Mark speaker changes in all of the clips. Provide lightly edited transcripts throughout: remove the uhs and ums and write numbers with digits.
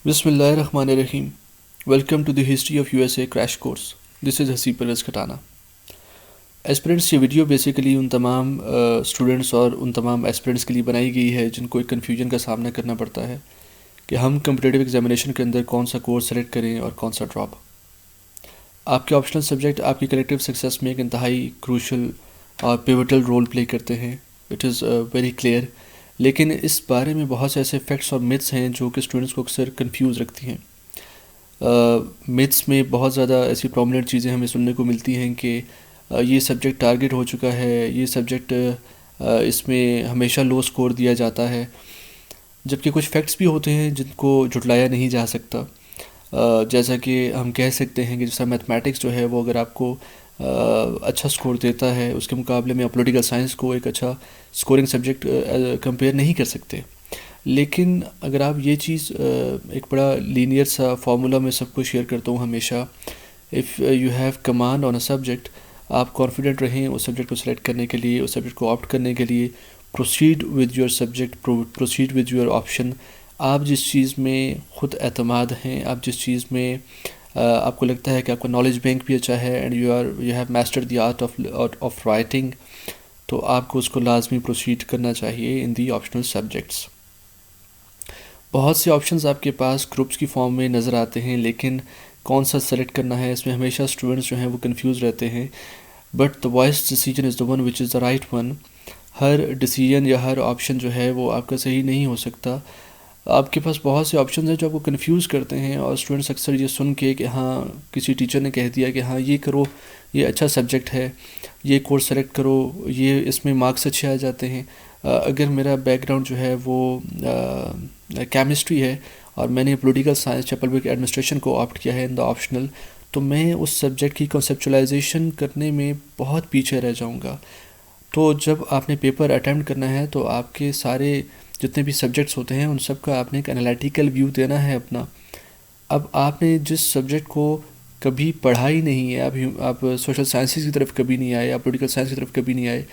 Speaker 1: بسم اللہ الرحمن الرحیم. Welcome to the history of USA crash course. This is Haseeb Parvez Khatana. Aspirants یہ ویڈیو بیسیکلی ان تمام اسٹوڈنٹس اور ان تمام ایسپرنٹس کے لیے بنائی گئی ہے جن کو ایک کنفیوژن کا سامنا کرنا پڑتا ہے کہ ہم کمپٹیٹیو ایگزامینیشن کے اندر کون سا کورس سلیکٹ کریں اور کون سا ڈراپ. آپ کے آپشنل سبجیکٹ آپ کی کلیکٹیو سکسیس میں ایک انتہائی کروشل اور پیوٹل رول پلے کرتے ہیں. It is very clear. لیکن اس بارے میں بہت سے ایسے فیکٹس اور متس ہیں جو کہ اسٹوڈنٹس کو اکثر کنفیوز رکھتی ہیں. متس میں بہت زیادہ ایسی پرومیننٹ چیزیں ہمیں سننے کو ملتی ہیں کہ یہ سبجیکٹ ٹارگٹ ہو چکا ہے, یہ سبجیکٹ اس میں ہمیشہ لو سکور دیا جاتا ہے, جبکہ کچھ فیکٹس بھی ہوتے ہیں جن کو جھٹلایا نہیں جا سکتا. جیسا کہ ہم کہہ سکتے ہیں کہ جیسا میتھمیٹکس جو ہے وہ اگر آپ کو اچھا سکور دیتا ہے اس کے مقابلے میں پولیٹیکل سائنس کو ایک اچھا سکورنگ سبجیکٹ کمپیئر نہیں کر سکتے. لیکن اگر آپ یہ چیز ایک بڑا لینئر سا فارمولا میں سب کو شیئر کرتا ہوں ہمیشہ, if you have command on a subject, آپ کانفیڈنٹ رہیں اس سبجیکٹ کو سلیکٹ کرنے کے لیے, اس سبجیکٹ کو آپٹ کرنے کے لیے. Proceed with your subject, proceed with your option. آپ جس چیز میں خود اعتماد ہیں, آپ جس چیز میں آپ کو لگتا ہے کہ آپ کا نالج بینک بھی اچھا ہے and you have mastered the art of writing, تو آپ کو اس کو لازمی پروسیڈ کرنا چاہیے ان دی آپشنل سبجیکٹس. بہت سے آپشنز آپ کے پاس گروپس کی فارم میں نظر آتے ہیں, لیکن کون سا سلیکٹ کرنا ہے اس میں ہمیشہ اسٹوڈنٹس جو ہیں وہ کنفیوز رہتے ہیں. But the wise decision is the one which is the right one. ہر ڈیسیجن یا ہر آپشن جو ہے وہ آپ کا صحیح نہیں ہو سکتا. آپ کے پاس بہت سے آپشنز ہیں جو آپ کو کنفیوز کرتے ہیں, اور اسٹوڈنٹس اکثر یہ سن کے کہ ہاں کسی ٹیچر نے کہہ دیا کہ ہاں یہ کرو, یہ اچھا سبجیکٹ ہے, یہ کورس سلیکٹ کرو, یہ اس میں مارکس اچھے آ جاتے ہیں. اگر میرا بیک گراؤنڈ جو ہے وہ کیمسٹری ہے اور میں نے پولیٹیکل سائنس یا پبلک ایڈمنسٹریشن کو آپٹ کیا ہے ان دا آپشنل, تو میں اس سبجیکٹ کی کنسیپچولائزیشن کرنے میں بہت پیچھے رہ جاؤں گا. تو جب آپ نے پیپر اٹیمپٹ کرنا ہے تو آپ کے سارے جتنے بھی سبجیکٹس ہوتے ہیں ان سب کا آپ نے ایک انالیٹیکل ویو دینا ہے اپنا. اب آپ نے جس سبجیکٹ کو کبھی پڑھا ہی نہیں ہے, آپ سوشل سائنسز کی طرف کبھی نہیں آئے, آپ پولیٹیکل سائنس کی طرف کبھی نہیں آئے,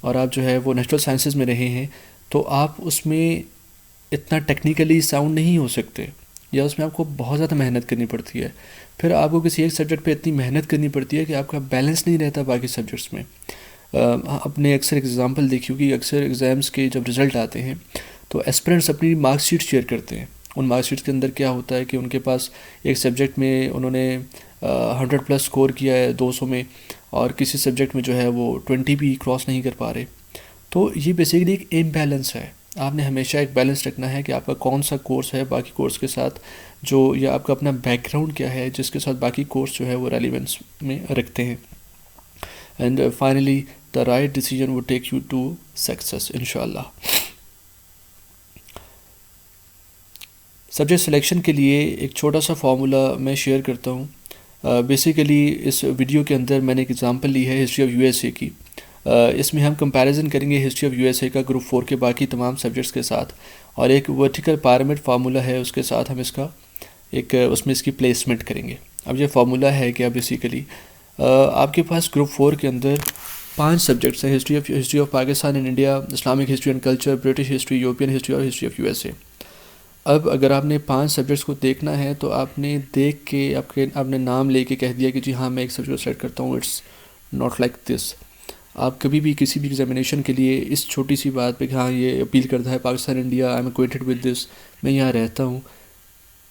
Speaker 1: اور آپ جو ہے وہ نیچرل سائنسز میں رہے ہیں, تو آپ اس میں اتنا ٹیکنیکلی ساؤنڈ نہیں ہو سکتے, یا اس میں آپ کو بہت زیادہ محنت کرنی پڑتی ہے. پھر آپ کو کسی ایک سبجیکٹ پہ اتنی محنت کرنی پڑتی ہے کہ آپ کا بیلنس نہیں رہتا باقی سبجیکٹس میں. اپنے اکثر ایگزامپل دیکھیو کہ اکثر ایگزامس کے جب رزلٹ آتے ہیں تو ایسپرنٹس اپنی مارک شیٹ شیئر کرتے ہیں. ان مارک شیٹس کے اندر کیا ہوتا ہے کہ ان کے پاس ایک سبجیکٹ میں انہوں نے 100+ اسکور کیا ہے 200 میں, اور کسی سبجیکٹ میں جو ہے وہ 20 بھی کراس نہیں کر پا رہے. تو یہ بیسیکلی ایک امبیلنس ہے. آپ نے ہمیشہ ایک بیلنس رکھنا ہے کہ آپ کا کون سا کورس ہے باقی کورس کے ساتھ, جو یا آپ کا اپنا بیک گراؤنڈ کیا ہے جس کے ساتھ باقی کورس جو ہے وہ ریلیونس میں رکھتے ہیں. And finally the right decision would take you to success انشاءاللہ. سبجیکٹ سلیکشن کے لیے ایک چھوٹا سا فارمولا میں شیئر کرتا ہوں. بیسیکلی اس ویڈیو کے اندر میں نے ایک ایگزامپل لی ہے ہسٹری آف USA کی. اس میں ہم کمپیریزن کریں گے ہسٹری آف USA کا گروپ 4 کے باقی تمام سبجیکٹس کے ساتھ, اور ایک ورٹیکل پیرامڈ فارمولا ہے اس کے ساتھ ہم اس کا اس میں اس کی پلیسمنٹ کریں گے. اب یہ فارمولا ہے کہ بیسیکلی آپ کے پاس گروپ 4 کے اندر 5 سبجیکٹس ہیں, history of Pakistan and India, Islamic history and culture, British history, European history اور ہسٹری آف USA. اب اگر آپ نے 5 سبجیکٹس کو دیکھنا ہے تو آپ نے دیکھ کے آپ نے نام لے کے کہہ دیا کہ جی ہاں میں ایک سبجیکٹ سلیکٹ کرتا ہوں. It's not like this. آپ کبھی بھی کسی بھی ایگزامینیشن کے لیے اس چھوٹی سی بات پہ کہ ہاں یہ اپیل کرتا ہے Pakistan India, I'm acquainted with this, میں یہاں رہتا ہوں,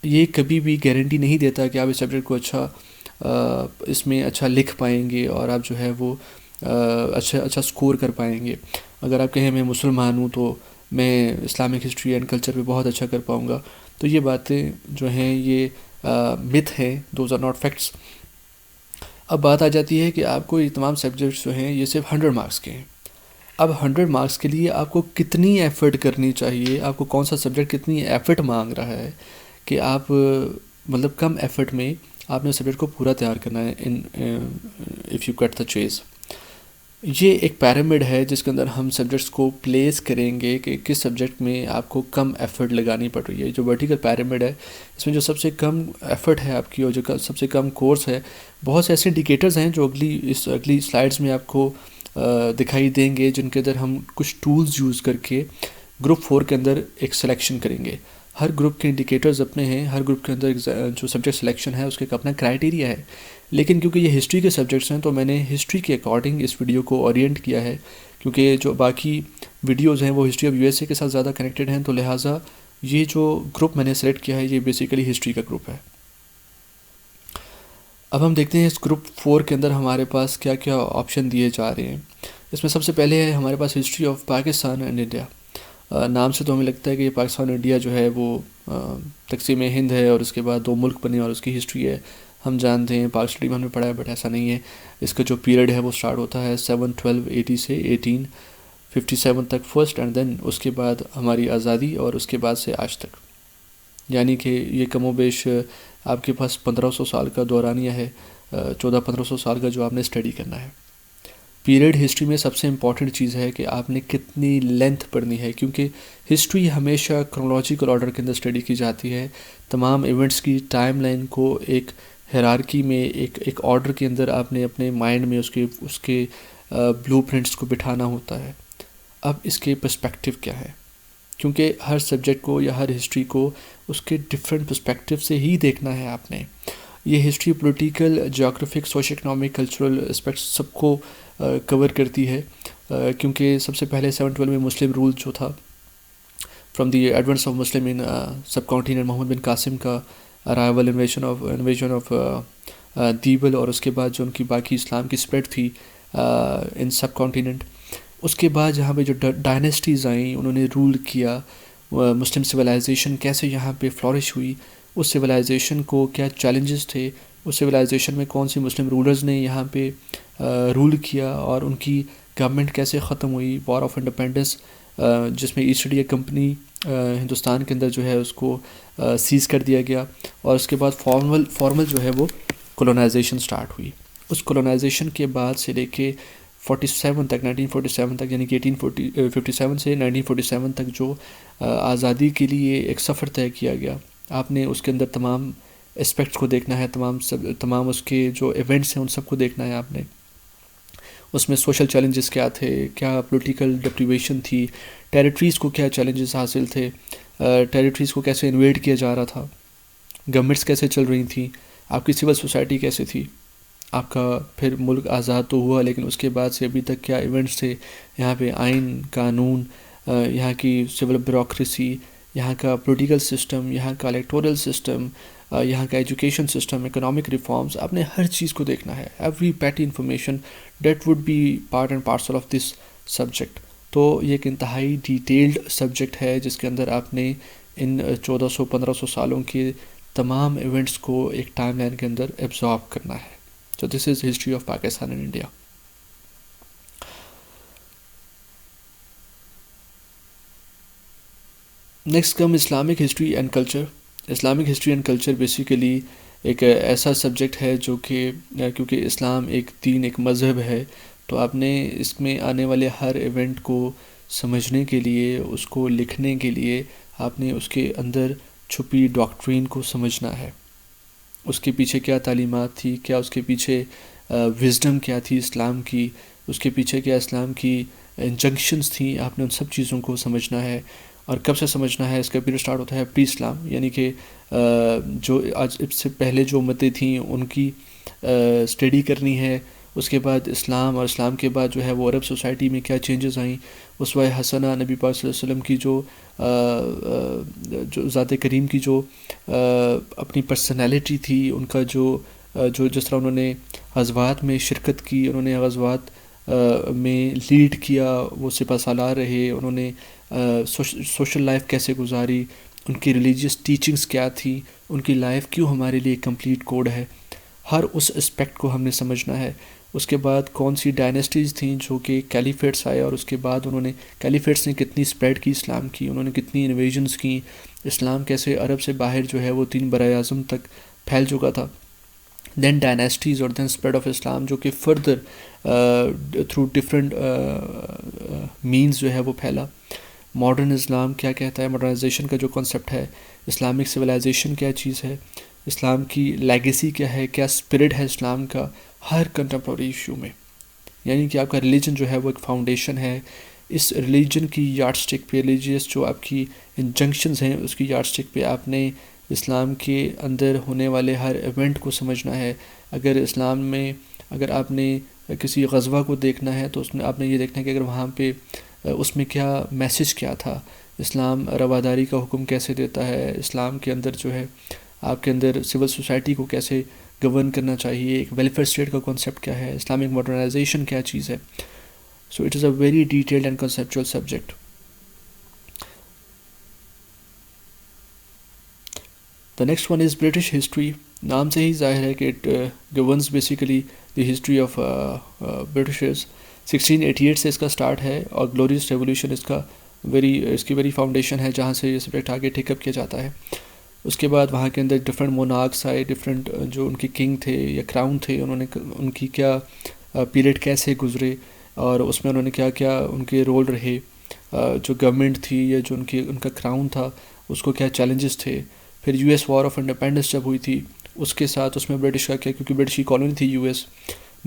Speaker 1: یہ کبھی بھی گارنٹی نہیں دیتا کہ آپ اس سبجیکٹ کو اس میں اچھا لکھ پائیں گے اور آپ جو ہے وہ اچھا سکور کر پائیں گے. اگر آپ کہیں میں مسلمان ہوں تو میں اسلامک ہسٹری اینڈ کلچر پہ بہت اچھا کر پاؤں گا, تو یہ باتیں جو ہیں یہ متھ ہیں, دوز آر ناٹ فیکٹس. اب بات آ جاتی ہے کہ آپ کو یہ تمام سبجیکٹس جو ہیں یہ صرف 100 مارکس کے ہیں. اب 100 مارکس کے لیے آپ کو کتنی ایفرٹ کرنی چاہیے, آپ کو کون سا سبجیکٹ کتنی ایفرٹ مانگ رہا ہے کہ آپ مطلب کم ایفرٹ میں آپ نے سبجیکٹ کو پورا تیار کرنا ہے اف یو کٹ دا چیز. یہ ایک پیرامڈ ہے جس کے اندر ہم سبجیکٹس کو پلیس کریں گے کہ کس سبجیکٹ میں آپ کو کم ایفرٹ لگانی پڑ رہی ہے. جو ورٹیکل پیرامڈ ہے اس میں جو سب سے کم ایفرٹ ہے آپ کی اور جو سب سے کم کورس ہے, بہت سے ایسے انڈیکیٹرز ہیں جو اگلی سلائڈز میں آپ کو دکھائی دیں گے, جن کے اندر ہم کچھ ٹولز یوز کر کے گروپ 4 کے اندر ایک سلیکشن کریں گے. ہر گروپ کے انڈیکیٹرز اپنے ہیں، ہر گروپ کے اندر جو سبجیکٹ سلیکشن ہے اس کے اپنا کرائٹیریا ہے. لیکن کیونکہ یہ ہسٹری کے سبجیکٹس ہیں تو میں نے ہسٹری کے اکارڈنگ اس ویڈیو کو اورینٹ کیا ہے، کیونکہ جو باقی ویڈیوز ہیں وہ ہسٹری آف USA کے ساتھ زیادہ کنیکٹڈ ہیں، تو لہٰذا یہ جو گروپ میں نے سلیکٹ کیا ہے یہ بیسیکلی ہسٹری کا گروپ ہے. اب ہم دیکھتے ہیں اس گروپ 4 کے اندر ہمارے پاس کیا کیا آپشن دیے جا رہے ہیں. اس میں سب سے پہلے ہے ہمارے پاس history of Pakistan and India. نام سے تو ہمیں لگتا ہے کہ یہ پاکستان اور انڈیا جو ہے وہ تقسیم ہند ہے اور اس کے بعد 2 ملک بنے اور اس کی ہسٹری ہے. ہم جانتے ہیں پاک اسٹڈی میں ہم نے پڑھا ہے، بٹ ایسا نہیں ہے. اس کا جو پیریڈ ہے وہ سٹارٹ ہوتا ہے 7/12/80 سے 1857 تک فرسٹ، اینڈ دین اس کے بعد ہماری آزادی اور اس کے بعد سے آج تک. یعنی کہ یہ کم و بیش آپ کے پاس 1500 سال کا دورانیہ ہے، 1400-1500 سال کا جو آپ نے اسٹڈی کرنا ہے. پیریڈ ہسٹری میں سب سے امپورٹنٹ چیز ہے کہ آپ نے کتنی لینتھ پڑھنی ہے، کیونکہ ہسٹری ہمیشہ کرونالوجیکل آرڈر کے اندر اسٹڈی کی جاتی ہے. تمام ایونٹس کی ٹائم لائن کو ایک ہیرارکی میں، ایک آرڈر کے اندر آپ نے اپنے مائنڈ میں اس کے بلو پرنٹس کو بٹھانا ہوتا ہے. اب اس کے پرسپیکٹیو کیا ہے، کیونکہ ہر سبجیکٹ کو یا ہر ہسٹری کو اس کے ڈفرینٹ پرسپیکٹیو سے ہی دیکھنا ہے آپ نے. یہ history political, geographic, social economic, cultural aspects سب کو کور کرتی ہے، کیونکہ سب سے پہلے 712 میں مسلم رول جو تھا from the advance of Muslim in subcontinent, Muhammad bin Qasim کا ارائیول، انویژن آف دیبل، اور اس کے بعد جو ان کی باقی اسلام کی اسپریڈ تھی ان سب کانٹیننٹ. اس کے بعد جہاں پہ جو ڈائنیسٹیز آئیں انہوں نے رول کیا، مسلم سویلائزیشن کیسے یہاں پہ فلورش ہوئی، اس سویلائزیشن کو کیا چیلنجز تھے، اس سویلائزیشن میں کون سی مسلم رولرز نے یہاں پہ رول کیا اور ان کی گورنمنٹ کیسے ختم ہوئی. وار آف انڈیپینڈنس جس میں ایسٹ انڈیا کمپنی ہندوستان کے اندر جو ہے اس کو سیز کر دیا گیا، اور اس کے بعد فارمل جو ہے وہ کولونائزیشن سٹارٹ ہوئی. اس کولونائزیشن کے بعد سے لے کے 47 تک، 1947 تک، یعنی کہ 1857 سے 1947 تک جو آزادی کے لیے ایک سفر طے کیا گیا، آپ نے اس کے اندر تمام اسپیکٹس کو دیکھنا ہے، تمام اس کے جو ایونٹس ہیں ان سب کو دیکھنا ہے آپ نے. اس میں سوشل چیلنجز کیا تھے، کیا پولیٹیکل ڈپریویشن تھی، ٹیریٹریز کو کیا چیلنجز حاصل تھے، ٹیریٹریز کو کیسے انویڈ کیا جا رہا تھا، گورنمنٹس کیسے چل رہی تھیں، آپ کی سول سوسائٹی کیسے تھی. آپ کا پھر ملک آزاد تو ہوا، لیکن اس کے بعد سے ابھی تک کیا ایونٹس تھے یہاں پہ، آئین قانون، یہاں کی سول بیوروکریسی، یہاں کا پولیٹیکل سسٹم، یہاں کا الیکٹورل سسٹم، یہاں کا ایجوکیشن سسٹم، اکنامک ریفارمز. آپ نے ہر چیز کو دیکھنا ہے، every petty information that would be part and parcel of this subject. تو یہ ایک انتہائی ڈیٹیلڈ سبجیکٹ ہے جس کے اندر آپ نے ان 1400-1500 سالوں کے تمام ایونٹس کو ایک ٹائم لائن کے اندر ایبزارب کرنا ہے. So this is history of Pakistan and India. Next come Islamic history and culture. Islamic history and culture basically ایک ایسا سبجیکٹ ہے جو کہ کیونکہ اسلام ایک دین، ایک مذہب ہے، تو آپ نے اس میں آنے والے ہر ایونٹ کو سمجھنے کے لیے، اس کو لکھنے کے لیے، آپ نے اس کے اندر چھپی ڈاکٹرین کو سمجھنا ہے. اس کے پیچھے کیا تعلیمات تھی، کیا اس کے پیچھے وزڈم کیا تھی اسلام کی، اس کے پیچھے کیا اسلام کی انجنکشنز تھیں، آپ نے ان سب چیزوں کو سمجھنا ہے. اور کب سے سمجھنا ہے؟ اس کا پیریڈ سٹارٹ ہوتا ہے پری اسلام، یعنی کہ جو آج اس سے پہلے جو امتیں تھیں ان کی اسٹڈی کرنی ہے. اس کے بعد اسلام، اور اسلام کے بعد جو ہے وہ عرب سوسائٹی میں کیا چینجز آئیں. اسوہ حسنہ نبی پاک صلی اللہ علیہ وسلم کی جو ذات کریم کی جو اپنی پرسنالٹی تھی، ان کا جو جس طرح انہوں نے غزوات میں شرکت کی، انہوں نے غزوات میں لیڈ کیا، وہ سپہ سالار رہے، انہوں نے سوشل لائف کیسے گزاری، ان کی ریلیجیس ٹیچنگز کیا تھی، ان کی لائف کیوں ہمارے لیے کمپلیٹ کوڈ ہے. ہر اس اسپیکٹ کو ہم نے سمجھنا ہے. اس کے بعد کون سی ڈائنیسٹیز تھیں جو کہ کیلیفیٹس آئے، اور اس کے بعد انہوں نے کیلیفیٹس نے کتنی اسپریڈ کی اسلام کی، انہوں نے کتنی انویژنز کی، اسلام کیسے عرب سے باہر جو ہے وہ 3 برائے اعظم تک پھیل چکا تھا. دین ڈائنیسٹیز، اور دین اسپریڈ آف اسلام جو کہ فردر تھرو ڈفرینٹ مینز جو ہے وہ پھیلا. ماڈرن اسلام کیا کہتا ہے، ماڈرنائزیشن کا جو کنسیپٹ ہے، اسلامک سویلائزیشن کیا چیز ہے، اسلام کی لیگیسی کیا ہے، کیا اسپرٹ ہے اسلام کا ہر کنٹمپرری ایشو میں. یعنی کہ آپ کا ریلیجن جو ہے وہ ایک فاؤنڈیشن ہے، اس ریلیجن کی یارڈ اسٹک پہ، ریلیجیس جو آپ کی انجنکشنز ہیں اس کی یارڈ اسٹک پہ آپ نے اسلام کے اندر ہونے والے ہر ایونٹ کو سمجھنا ہے. اگر اسلام میں اگر آپ نے کسی غزوہ کو دیکھنا ہے تو اس میں آپ نے یہ دیکھنا ہے کہ اگر وہاں پہ اس میں کیا میسج کیا تھا، اسلام رواداری کا حکم کیسے دیتا ہے، اسلام کے اندر جو ہے آپ کے اندر سول سوسائٹی کو کیسے گورن کرنا چاہیے، ایک ویلفیئر اسٹیٹ کا کانسیپٹ کیا ہے، اسلامک ماڈرنائزیشن کیا چیز ہے. So it is a very detailed and conceptual subject. The next one is British history. نام سے ہی ظاہر ہے کہ it governs basically the history of Britishers. 1688 سے اس کا سٹارٹ ہے اور گلوریس ریولیوشن اس کی ویری فاؤنڈیشن ہے جہاں سے یہ سبجیکٹ آگے ٹیک اپ کیا جاتا ہے. اس کے بعد وہاں کے اندر ڈفرینٹ مونارکس آئے، ڈفرینٹ جو ان کے کنگ تھے یا کراؤن تھے، انہوں نے ان کی کیا پیریڈ کیسے گزرے اور اس میں انہوں نے کیا کیا ان کے رول رہے، جو گورنمنٹ تھی یا جو ان کا کراؤن تھا اس کو کیا چیلنجز تھے. پھر U S war of independence جب ہوئی تھی اس کے ساتھ اس میں برٹش کا کیا، کیونکہ برٹش کی کالونی تھی یو ایس.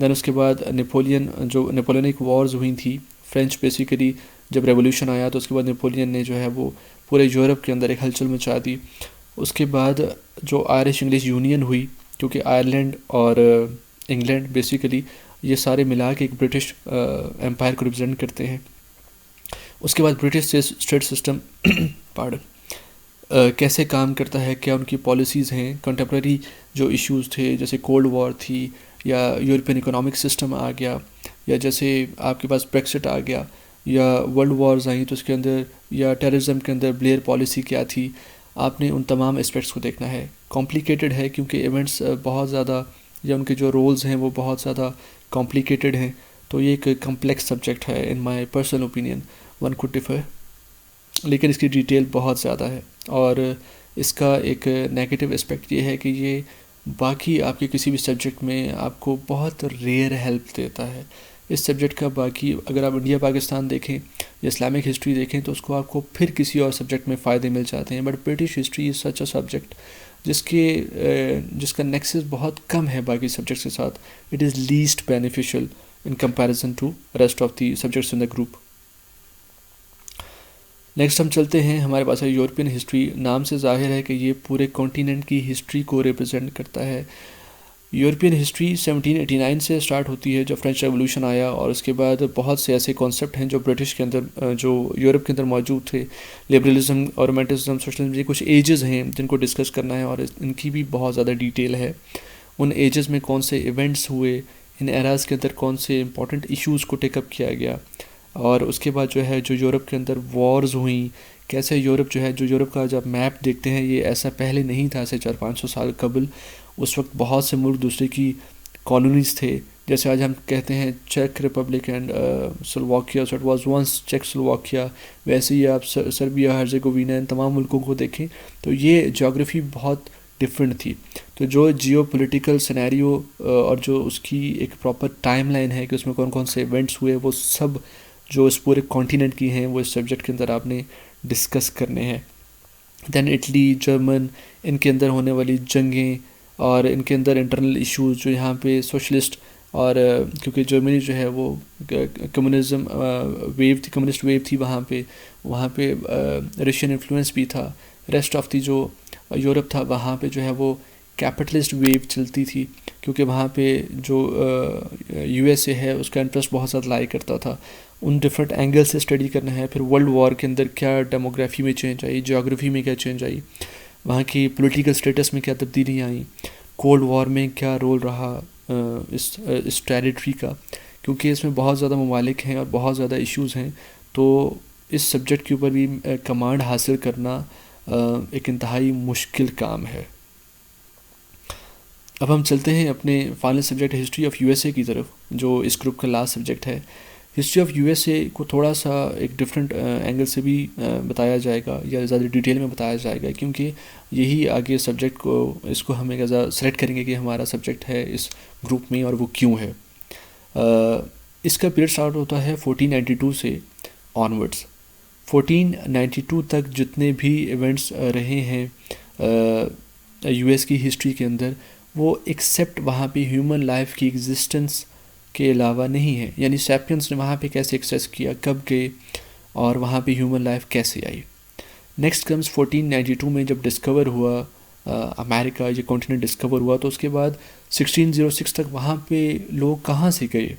Speaker 1: دین اس کے بعد نیپولینک وارز ہوئی تھیں، فرینچ بیسیکلی جب ریولیوشن آیا تو اس کے بعد نیپولین نے جو ہے وہ پورے یورپ کے اندر ایک ہلچل مچا دی. اس کے بعد جو آئرش انگلش یونین ہوئی، کیونکہ آئرلینڈ اور انگلینڈ بیسیکلی یہ سارے ملا کے ایک برٹش امپائر کو ریپرزینٹ کرتے ہیں. اس کے بعد برٹش اسٹیٹ سسٹم کیسے کام کرتا ہے، کیا ان کی پالیسیز ہیں، کنٹمپریری جو ایشوز تھے جیسے کولڈ وار تھی یا یورپین اکنامک سسٹم آ گیا یا جیسے آپ کے پاس بریکسٹ آ گیا یا ورلڈ وارز آئیں تو اس کے اندر یا ٹیررزم کے اندر بلیئر پالیسی کیا تھی. آپ نے ان تمام اسپیکٹس کو دیکھنا ہے. کمپلیکیٹڈ ہے کیونکہ ایونٹس بہت زیادہ یا ان کے جو رولز ہیں وہ بہت زیادہ کمپلیکیٹڈ ہیں، تو یہ ایک کمپلیکس سبجیکٹ ہے in my personal opinion. One could differ, لیکن اس کی ڈیٹیل بہت زیادہ ہے. اور اس کا ایک نیگیٹو اسپیکٹ یہ ہے کہ یہ باقی آپ کے کسی بھی سبجیکٹ میں آپ کو بہت ریئر ہیلپ دیتا ہے. اس سبجیکٹ کا باقی اگر آپ انڈیا پاکستان دیکھیں یا اسلامک ہسٹری دیکھیں تو اس کو آپ کو پھر کسی اور سبجیکٹ میں فائدے مل جاتے ہیں، but British history is such a subject جس کا نیکسس بہت کم ہے باقی سبجیکٹس کے ساتھ. It is least beneficial in comparison to rest of the subjects in the group. Next ہم چلتے ہیں، ہمارے پاس ہے یورپین ہسٹری. نام سے ظاہر ہے کہ یہ پورے کانٹیننٹ کی ہسٹری کو ریپرزینٹ کرتا ہے. یورپین ہسٹری 1789 سے سٹارٹ ہوتی ہے جب فرینچ ریولوشن آیا، اور اس کے بعد بہت سے ایسے کانسیپٹ ہیں جو برٹش کے اندر جو یورپ کے اندر موجود تھے. لبرلزم اور رومانٹسزم، سوشلزم، یہ کچھ ایجز ہیں جن کو ڈسکس کرنا ہے اور ان کی بھی بہت زیادہ ڈیٹیل ہے. ان ایجز میں کون سے ایونٹس ہوئے، ان ایراز کے اندر کون سے امپورٹنٹ ایشوز کو ٹیک اپ کیا گیا، اور اس کے بعد جو ہے جو یورپ کے اندر وارز ہوئیں، کیسے یورپ جو ہے جو یورپ کا جب میپ دیکھتے ہیں یہ ایسا پہلے نہیں تھا، ایسے 400-500 سال قبل. اس وقت بہت سے ملک دوسرے کی کالونیز تھے، جیسے آج ہم کہتے ہیں چیک Republic and Slovakia, so it was once Czechoslovakia. ویسے ہی آپ سربیا، ہرزیگووینا، ان تمام ملکوں کو دیکھیں تو یہ جغرافی بہت ڈفرینٹ تھی. تو جو جیو پولیٹیکل سینیریو اور جو اس کی ایک پراپر ٹائم لائن ہے کہ اس میں کون کون سے ایونٹس ہوئے، وہ سب جو اس پورے کانٹیننٹ کی ہیں وہ اس سبجیکٹ کے اندر آپ نے ڈسکس کرنے ہیں. دین اٹلی، جرمن، ان کے اندر ہونے والی جنگیں اور ان کے اندر انٹرنل ایشوز جو یہاں پہ سوشلسٹ اور کیونکہ جرمنی جو ہے وہ کمیونزم ویو تھی، کمیونسٹ ویو تھی وہاں پہ رشین انفلوئنس بھی تھا. ریسٹ آف دی جو یورپ تھا وہاں پہ جو ہے وہ کیپٹلسٹ ویو چلتی تھی، کیونکہ وہاں پہ جو یو ایس اے ہے اس کا انٹرسٹ بہت زیادہ لائی کرتا تھا. ان ڈفرینٹ اینگل سے اسٹڈی کرنا ہے. پھر ورلڈ وار کے اندر کیا ڈیموگرافی میں چینج آئی، جیوگرافی میں کیا چینج آئی، وہاں کی پولیٹیکل اسٹیٹس میں کیا تبدیلیاں آئیں، کولڈ وار میں کیا رول رہا اس ٹیریٹری کا، کیونکہ اس میں بہت زیادہ ممالک ہیں اور بہت زیادہ ایشوز ہیں. تو اس سبجیکٹ کے اوپر بھی کمانڈ حاصل کرنا ایک انتہائی مشکل کام ہے. اب ہم چلتے ہیں اپنے final subject history of U S اے کی طرف، جو اس گروپ کا لاسٹ سبجیکٹ ہے. ہسٹری آف یو ایس اے کو تھوڑا سا ایک ڈفرینٹ اینگل سے بھی بتایا جائے گا یا زیادہ ڈیٹیل میں بتایا جائے گا، کیونکہ یہی آگے سبجیکٹ کو اس کو ہم ایک ایسا سلیکٹ کریں گے کہ ہمارا سبجیکٹ ہے اس گروپ میں اور وہ کیوں ہے. اس کا پیریڈ سٹارٹ ہوتا ہے 1492 سے آنورڈس. 1492 تک جتنے بھی ایونٹس رہے ہیں یو ایس کی ہسٹری کے اندر، وہ ایکسیپٹ وہاں پہ ہیومن لائف کی ایگزسٹنس کے علاوہ نہیں ہے، یعنی سیپینس نے وہاں پہ کیسے ایکسیس کیا، کب گئے، اور وہاں پہ ہیومن لائف کیسے آئی۔ نیکسٹ کمز 1492 میں جب ڈسکور ہوا امریکہ، یہ کانٹیننٹ ڈسکور ہوا، تو اس کے بعد 1606 تک وہاں پہ لوگ کہاں سے گئے،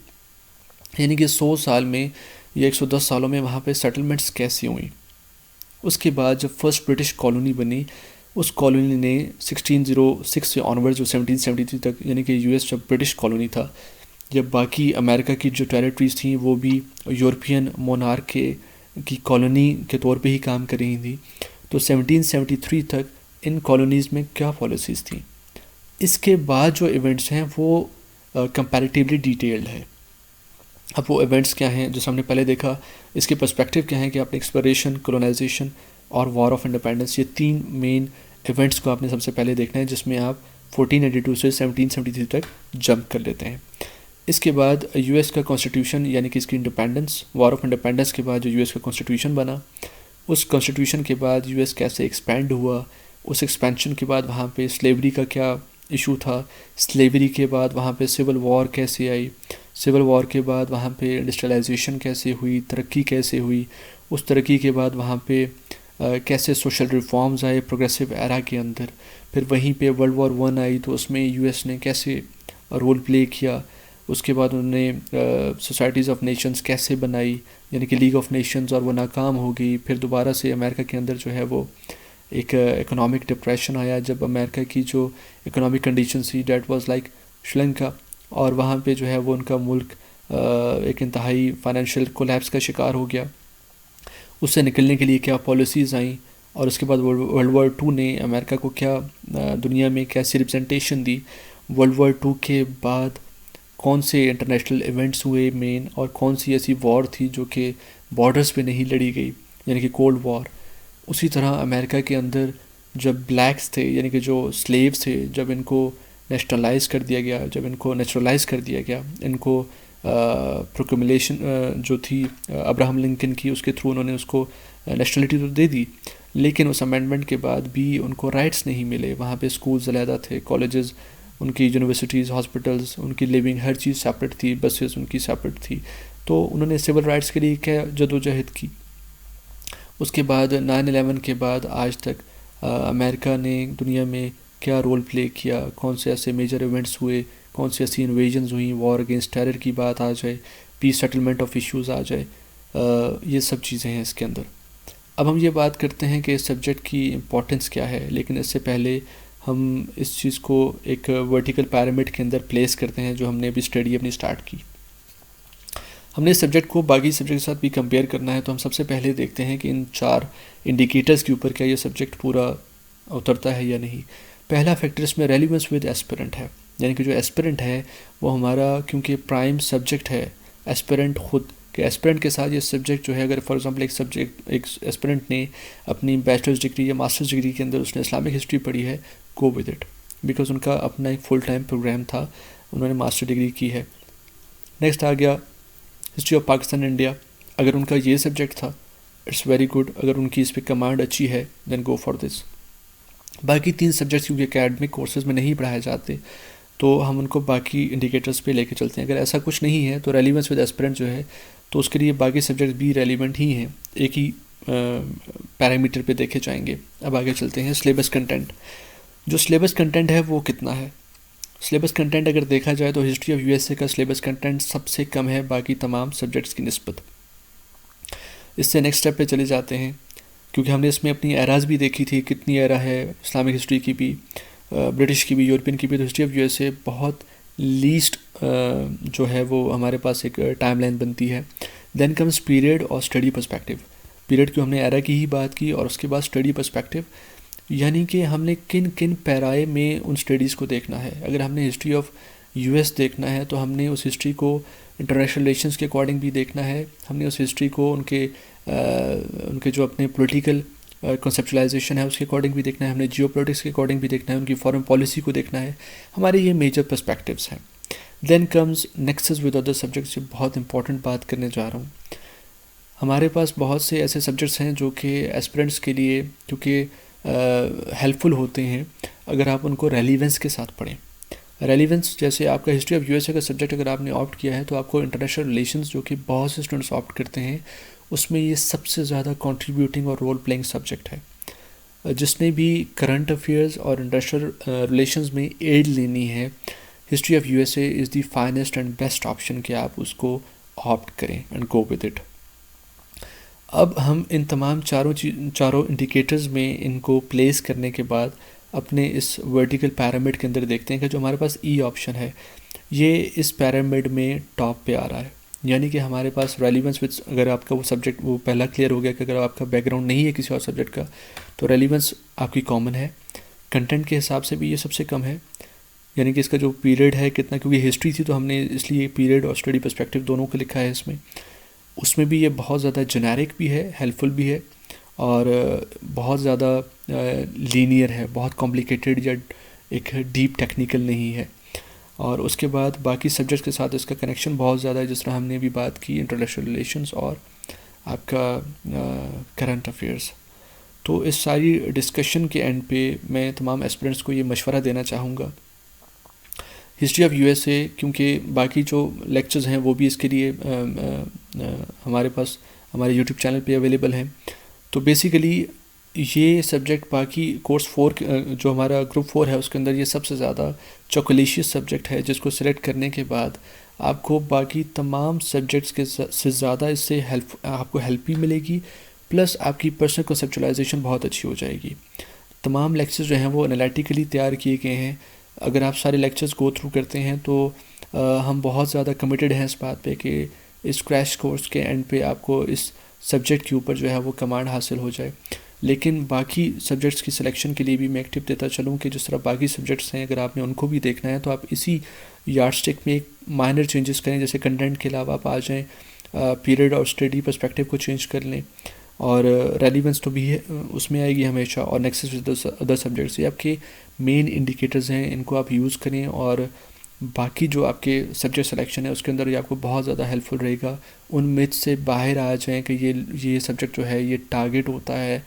Speaker 1: یعنی کہ 100 سال میں یا 110 سالوں میں وہاں پہ سیٹلمنٹس کیسی ہوئیں۔ اس کے بعد جب فرسٹ برٹش کالونی بنی، اس کالونی نے 1606 سے آنورڈ جو 1773 تک، یعنی کہ یو ایس جب برٹش کالونی تھا، جب باقی امریکہ کی جو ٹیریٹریز تھیں وہ بھی یورپین مونارک کی کالونی کے طور پہ ہی کام کر رہی تھیں، تو 1773 تک ان کالونیز میں کیا پالیسیز تھیں۔ اس کے بعد جو ایونٹس ہیں وہ کمپیریٹیولی ڈیٹیلڈ ہے۔ اب وہ ایونٹس کیا ہیں جیسے ہم نے پہلے دیکھا، اس کے پرسپیکٹیو کیا ہیں کہ آپ نے ایکسپلوریشن، کولونائزیشن اور وار آف انڈیپینڈنس، یہ 3 مین ایونٹس کو آپ نے سب سے پہلے دیکھنا ہے، جس میں آپ 1492 سے 1773 تک جمپ کر لیتے ہیں۔ اس کے بعد یو ایس کا کانسٹیٹیوشن، یعنی کہ اس کی انڈیپینڈنس، وار آف انڈیپینڈنس کے بعد جو یو ایس کا کانسٹیٹیوشن بنا، اس کانسٹیٹیوشن کے بعد یو ایس کیسے ایکسپینڈ ہوا، اس ایکسپینشن کے بعد وہاں پہ سلیوری کا کیا ایشو تھا، سلیوری کے بعد وہاں پہ سول وار کیسے آئی، سول وار کے بعد وہاں پہ انڈسٹریلائزیشن کیسے ہوئی، ترقی کیسے ہوئی، اس ترقی کے بعد وہاں پہ کیسے سوشل ریفارمز آئے پروگریسو ایرا کے اندر، پھر وہیں پہ ورلڈ وار 1 آئی تو اس میں یو ایس نے کیسے رول پلے کیا، اس کے بعد انہوں نے سوسائٹیز آف نیشنز کیسے بنائی، یعنی کہ لیگ آف نیشنز، اور وہ ناکام ہو گئی، پھر دوبارہ سے امریکہ کے اندر جو ہے وہ ایک اکنامک ڈپریشن آیا، جب امریکہ کی جو اکنامک کنڈیشن تھی that was like Sri Lanka, اور وہاں پہ جو ہے وہ ان کا ملک ایک انتہائی فائنینشیل کولیپس کا شکار ہو گیا۔ اس سے نکلنے کے لیے کیا پالیسیز آئیں، اور اس کے بعد ورلڈ وار 2 نے امریکہ کو کیا دنیا میں کیسی ریپرزنٹیشن دی، ورلڈ وار 2 کے بعد کون سے انٹرنیشنل ایونٹس ہوئے مین، اور کون سی ایسی وار تھی جو کہ بارڈرز پہ نہیں لڑی گئی، یعنی کہ کولڈ وار۔ اسی طرح امریکہ کے اندر جب بلیکس تھے، یعنی کہ جو سلیوز تھے، جب ان کو نیشنلائز کر دیا گیا، جب ان کو نیچرلائز کر دیا گیا، ان کو پروکلمیشن جو تھی ابراہم لنکن کی، اس کے تھرو انہوں نے اس کو نیشنلٹی تو دے دی، لیکن اس امینڈمنٹ کے بعد بھی ان کو رائٹس نہیں ملے۔ وہاں پہ اسکولز علیحدہ تھے، کالجز، ان کی یونیورسٹیز، ہاسپٹلز، ان کی لیونگ، ہر چیز سیپریٹ تھی، بسز ان کی سیپریٹ تھی، تو انہوں نے سول رائٹس کے لیے کیا جدوجہد کی۔ اس کے بعد 9/11 کے بعد آج تک امریکہ نے دنیا میں کیا رول پلے کیا، کون سے ایسے میجر ایونٹس ہوئے، کون سی ایسی انویژنز ہوئیں، وار اگینسٹ ٹیرر کی بات آ جائے، پیس سیٹلمنٹ آف ایشوز آ جائے، یہ سب چیزیں ہیں اس کے اندر۔ اب ہم یہ بات کرتے ہیں کہ اس سبجیکٹ کی امپورٹنس کیا ہے، لیکن اس سے پہلے ہم اس چیز کو ایک ورٹیکل پیرامڈ کے اندر پلیس کرتے ہیں جو ہم نے ابھی اسٹڈی اپنی اسٹارٹ کی۔ ہم نے اس سبجیکٹ کو باقی سبجیکٹ کے ساتھ بھی کمپیئر کرنا ہے، تو ہم سب سے پہلے دیکھتے ہیں کہ ان 4 انڈیکیٹرز کے اوپر کیا یہ سبجیکٹ پورا اترتا ہے یا نہیں۔ پہلا فیکٹر اس میں ریلیونس ود ایسپیرنٹ ہے، یعنی کہ جو ایسپیرنٹ ہے وہ ہمارا کیونکہ پرائم سبجیکٹ ہے ایسپیرنٹ خود، کہ ایسپیرنٹ کے ساتھ یہ سبجیکٹ جو ہے، اگر فار ایگزامپل ایک ایسپیرنٹ نے اپنی بیچلرز ڈگری یا ماسٹرز ڈگری کے اندر اس نے اسلامک ہسٹری پڑھی ہے، گو ود اٹ، بیکاز ان کا اپنا ایک فل ٹائم پروگرام تھا، انہوں نے ماسٹر ڈگری کی ہے۔ نیکسٹ آ گیا ہسٹری آف پاکستان انڈیا، اگر ان کا یہ سبجیکٹ تھا اٹس ویری گڈ، اگر ان کی اس پہ کمانڈ اچھی ہے دین گو فار دس۔ باقی 3 سبجیکٹس کیونکہ اکیڈمک کورسز میں نہیں پڑھائے جاتے تو ہم ان کو باقی انڈیکیٹرز پہ لے کے چلتے ہیں۔ اگر ایسا کچھ نہیں ہے تو ریلیونس ود ایسپیرنٹ جو ہے تو اس کے لیے باقی سبجیکٹس بھی ریلیونٹ ہی ہیں، ایک ہی پیرامیٹر پہ دیکھے جائیں گے۔ اب آگے چلتے ہیں سلیبس کنٹینٹ۔ جو سلیبس کنٹینٹ ہے وہ کتنا ہے؟ سلیبس کنٹینٹ اگر دیکھا جائے تو ہسٹری آف یو ایس اے کا سلیبس کنٹینٹ سب سے کم ہے باقی تمام سبجیکٹس کی نسبت۔ اس سے نیکسٹ اسٹیپ پہ چلے جاتے ہیں، کیونکہ ہم نے اس میں اپنی ایراز بھی دیکھی تھی، کتنی ایرا ہے اسلامک ہسٹری کی بھی، برٹش کی بھی، یورپین کی بھی، تو ہسٹری آف یو ایس اے بہت لیسٹ جو ہے وہ ہمارے پاس ایک ٹائم لائن بنتی ہے۔ دین کمز پیریڈ اور اسٹڈی پرسپیکٹیو۔ پیریڈ کی ہم نے ایرا کی ہی بات کی، اور اس کے بعد اسٹڈی پرسپیکٹیو، یعنی کہ ہم نے کن کن پیرائے میں ان اسٹڈیز کو دیکھنا ہے۔ اگر ہم نے ہسٹری آف یو ایس دیکھنا ہے تو ہم نے اس ہسٹری کو انٹرنیشنل ریلیشنز کے اکارڈنگ بھی دیکھنا ہے، ہم نے اس ہسٹری کو ان کے جو اپنے پولیٹیکل کنسیپچلائزیشن ہے اس کے اکارڈنگ بھی دیکھنا ہے، ہم نے جیو پولیٹکس کے اکارڈنگ بھی دیکھنا ہے، ان کی فارن پالیسی کو دیکھنا ہے۔ ہمارے یہ میجر پرسپیکٹیوز ہیں۔ Then comes nexus with other subjects, جو بہت امپورٹنٹ بات کرنے جا رہا ہوں۔ ہمارے پاس بہت سے ایسے سبجیکٹس ہیں جو کہ ایسپیرنٹس کے لیے کیونکہ ہیلپ فل ہوتے ہیں اگر آپ ان کو ریلیونس کے ساتھ پڑھیں۔ ریلیونس جیسے آپ کا ہسٹری آف یو ایس اے کا سبجیکٹ اگر آپ نے آپٹ کیا ہے تو آپ کو انٹرنیشنل ریلیشنز جو کہ بہت سے اسٹوڈنٹس آپٹ کرتے ہیں اس میں یہ سب سے زیادہ کنٹریبیوٹنگ اور رول پلینگ سبجیکٹ ہے. جس نے بھی کرنٹ افیئرز اور انٹرنیشنل ریلیشنز میں ایڈ لینی ہے history of U S a is the finest and best option کہ آپ اس کو آپٹ کریں اینڈ گو ود اٹ. اب ہم ان تمام چاروں انڈیکیٹرز میں ان کو پلیس کرنے کے بعد اپنے اس ورٹیکل پیرامڈ کے اندر دیکھتے ہیں کہ جو ہمارے پاس ای آپشن ہے یہ اس پیرامڈ میں ٹاپ پہ آ رہا ہے. یعنی کہ ہمارے پاس ریلیونس وتھ اگر آپ کا وہ سبجیکٹ وہ پہلا کلیئر ہو گیا کہ اگر آپ کا بیک گراؤنڈ نہیں ہے کسی اور سبجیکٹ کا تو ریلیونس آپ کی کامن ہے. کنٹینٹ کے حساب سے بھی یہ سب سے کم ہے, یعنی کہ اس کا جو پیریڈ ہے کتنا, کیونکہ ہسٹری تھی تو ہم نے اس لیے پیریڈ اور اسٹڈی پرسپیکٹیو دونوں کو لکھا ہے اس میں بھی یہ بہت زیادہ جنیرک بھی ہے, ہیلپ فل بھی ہے اور بہت زیادہ لینئر ہے, بہت کمپلیکیٹڈ یا ایک ڈیپ ٹیکنیکل نہیں ہے. اور اس کے بعد باقی سبجیکٹس کے ساتھ اس کا کنیکشن بہت زیادہ ہے, جس طرح ہم نے بھی بات کی انٹرنیشنل ریلیشنز اور آپ کا کرنٹ افیئرس. تو اس ساری ڈسکشن کے اینڈ پہ میں تمام ایسپیرنٹس کو یہ مشورہ دینا چاہوں گا history of U S A, کیونکہ باقی جو لیکچرز ہیں وہ بھی اس کے لیے ہمارے پاس ہمارے یوٹیوب چینل پہ اویلیبل ہیں. تو بیسیکلی یہ سبجیکٹ باقی کورس 4 جو ہمارا گروپ 4 ہے اس کے اندر یہ سب سے زیادہ چوکولیشیس سبجیکٹ ہے, جس کو سلیکٹ کرنے کے بعد آپ کو باقی تمام سبجیکٹس کے سے زیادہ اس سے آپ کو ہیلپ بھی ملے گی, پلس آپ کی پرسنل کنسیپچولائزیشن بہت اچھی ہو جائے گی. تمام لیکچرز جو ہیں وہ انالیٹیکلی تیار کیے گئے ہیں. اگر آپ سارے لیکچرز گو تھرو کرتے ہیں تو ہم بہت زیادہ کمیٹیڈ ہیں اس بات پہ کہ اس کریش کورس کے اینڈ پہ آپ کو اس سبجیکٹ کے اوپر جو ہے وہ کمانڈ حاصل ہو جائے. لیکن باقی سبجیکٹس کی سلیکشن کے لیے بھی میں ایک ٹپ دیتا چلوں کہ جس طرح باقی سبجیکٹس ہیں اگر آپ نے ان کو بھی دیکھنا ہے تو آپ اسی یارڈ اسٹک میں ایک مائنر چینجز کریں, جیسے کنٹینٹ کے علاوہ آپ آ جائیں پیریڈ اور اسٹڈی پرسپیکٹیو کو چینج کر لیں, اور ریلیونس تو بھی ہے اس میں آئے گی ہمیشہ, اور نیکسس ود ادر سبجیکٹس. یہ آپ کے مین انڈیکیٹرز ہیں, ان کو آپ یوز کریں اور باقی جو آپ کے سبجیکٹ سلیکشن ہے اس کے اندر یہ آپ کو بہت زیادہ ہیلپ فل رہے گا. ان میتھ سے باہر آ جائیں کہ یہ سبجیکٹ جو ہے یہ ٹارگیٹ ہوتا ہے,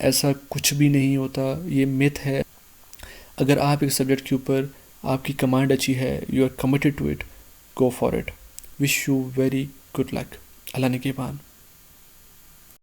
Speaker 1: ایسا کچھ بھی نہیں ہوتا, یہ میتھ ہے. اگر آپ ایک سبجیکٹ کے اوپر آپ کی کمانڈ اچھی ہے, you are committed to it, go for it. Wish you very good luck. Allah نگہبان.